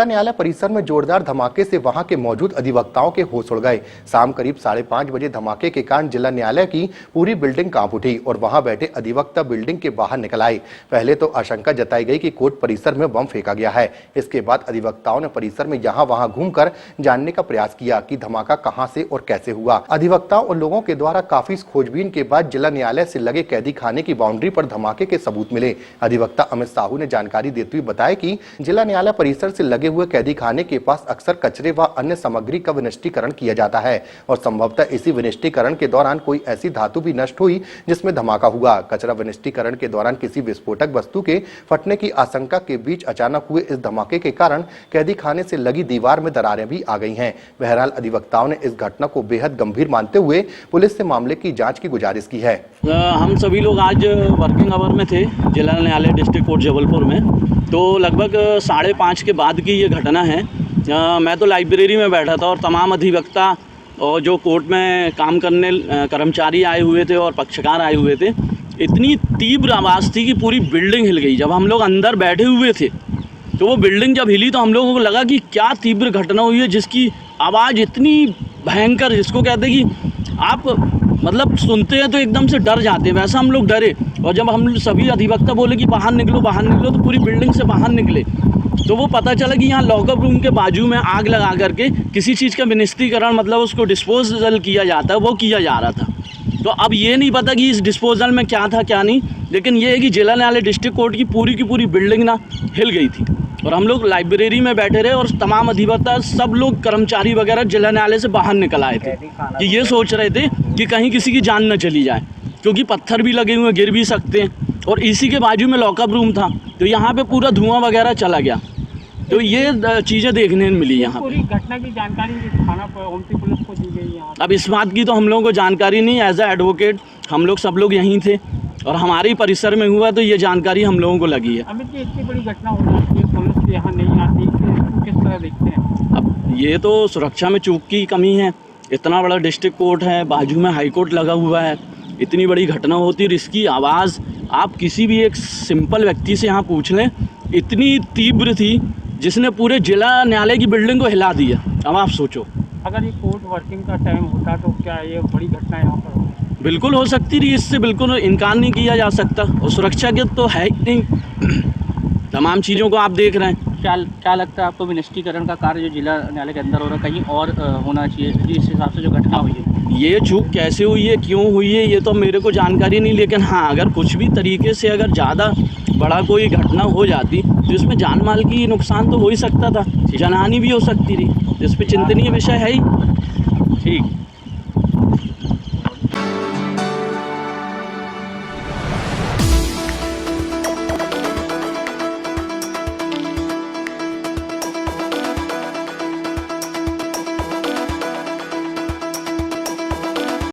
जिला न्यायालय परिसर में जोरदार धमाके से वहां के मौजूद अधिवक्ताओं के होश उड़ गए। शाम करीब 5:30 बजे धमाके के कारण जिला न्यायालय की पूरी बिल्डिंग कांप उठी और वहां बैठे अधिवक्ता बिल्डिंग के बाहर निकल आए। पहले तो आशंका जताई गई कि कोर्ट परिसर में बम फेंका गया है। इसके बाद अधिवक्ताओं ने परिसर में यहाँ वहां घूमकर जानने का प्रयास किया कि धमाका कहां से और कैसे हुआ। अधिवक्ताओं और लोगों के द्वारा काफी खोजबीन के बाद जिला न्यायालय से लगे कैदी खाने की बाउंड्री पर धमाके के सबूत मिले। अधिवक्ता अमित साहू ने जानकारी देते हुए बताया कि जिला न्यायालय परिसर से लगे हुए कैदी खाने के पास अक्सर कचरे व अन्य सामग्री का विनिष्टीकरण किया जाता है और संभवतः इसी विनिष्टीकरण के दौरान कोई ऐसी धातु भी नष्ट हुई जिसमें धमाका हुआ। कचरा विनिष्टीकरण के दौरान किसी विस्फोटक वस्तु के फटने की आशंका के बीच अचानक हुए इस धमाके के कारण कैदी खाने से लगी दीवार में दरारें भी आ गई हैं। बहरहाल अधिवक्ताओं ने इस घटना को बेहद गंभीर मानते हुए पुलिस से मामले की जांच की गुजारिश की है। हम सभी लोग आज वर्किंग आवर में थे जिला न्यायालय डिस्ट्रिक्ट कोर्ट जबलपुर में, तो लगभग 5:30 के बाद की ये घटना है। मैं तो लाइब्रेरी में बैठा था और तमाम अधिवक्ता और जो कोर्ट में काम करने कर्मचारी आए हुए थे और पक्षकार आए हुए थे। इतनी तीव्र आवाज़ थी कि पूरी बिल्डिंग हिल गई। जब हम लोग अंदर बैठे हुए थे तो वो बिल्डिंग जब हिली तो हम लोगों को लगा कि क्या तीव्र घटना हुई है, जिसकी आवाज़ इतनी भयंकर, जिसको कहते हैं कि आप मतलब सुनते हैं तो एकदम से डर जाते हैं, वैसा हम लोग डरे। और जब हम सभी अधिवक्ता बोले कि बाहर निकलो तो पूरी बिल्डिंग से बाहर निकले तो वो पता चला कि यहाँ लॉकअप रूम के बाजू में आग लगा करके किसी चीज़ का विनिष्टीकरण मतलब उसको डिस्पोजल किया जाता है वो किया जा रहा था। तो अब ये नहीं पता कि इस डिस्पोजल में क्या था क्या नहीं, लेकिन ये है कि जिला न्यायालय डिस्ट्रिक्ट कोर्ट की पूरी बिल्डिंग ना हिल गई थी और हम लोग लाइब्रेरी में बैठे रहे और तमाम अधिवक्ता सब लोग कर्मचारी वगैरह जिला न्यायालय से बाहर निकल आए थे कि ये सोच रहे थे कि कहीं किसी की जान न चली जाए, क्योंकि पत्थर भी लगे हुए गिर भी सकते हैं और इसी के बाजू में लॉकअप रूम था तो यहाँ पे पूरा धुआं वगैरह चला गया। तो ये चीज़ें देखने में मिली यहाँ पूरी घटना की जानकारी थाना पुलिस को दी गई है। अब इस बात की तो हम लोगों को जानकारी नहीं। एज ए एडवोकेट हम लोग सब लोग यहीं थे और हमारे परिसर में हुआ तो ये जानकारी हम लोगों को लगी है। अमित जी, इतनी बड़ी घटना हो जाती है, पुलिस यहाँ नहीं आती, तो किस तरह देखते हैं? अब ये तो सुरक्षा में चूक की कमी है। इतना बड़ा डिस्ट्रिक्ट कोर्ट है, बाजू में हाई कोर्ट लगा हुआ है, इतनी बड़ी घटना होती है, इसकी आवाज़ आप किसी भी एक सिंपल व्यक्ति से यहाँ पूछ लें, इतनी तीव्र थी जिसने पूरे जिला न्यायालय की बिल्डिंग को हिला दिया। अब आप सोचो, अगर ये कोर्ट वर्किंग का टाइम होता तो क्या ये बड़ी घटना यहाँ पर हो? बिल्कुल हो सकती थी, इससे बिल्कुल इनकार नहीं किया जा सकता और सुरक्षा के तो है ही नहीं। तमाम चीज़ों को आप देख रहे हैं। क्या लगता है आपको विनिष्टीकरण का कार्य जो जिला न्यायालय के अंदर हो रहा है कहीं और होना चाहिए जिस हिसाब से जो घटना हुई है? ये चूक कैसे हुई है, क्यों हुई है, ये तो मेरे को जानकारी नहीं, लेकिन हाँ अगर कुछ भी तरीके से अगर ज़्यादा बड़ा कोई घटना हो जाती तो इसमें जान माल की नुकसान तो हो ही सकता था, जनहानि भी हो सकती थी, जिस पे चिंतनीय विषय है ही। ठीक।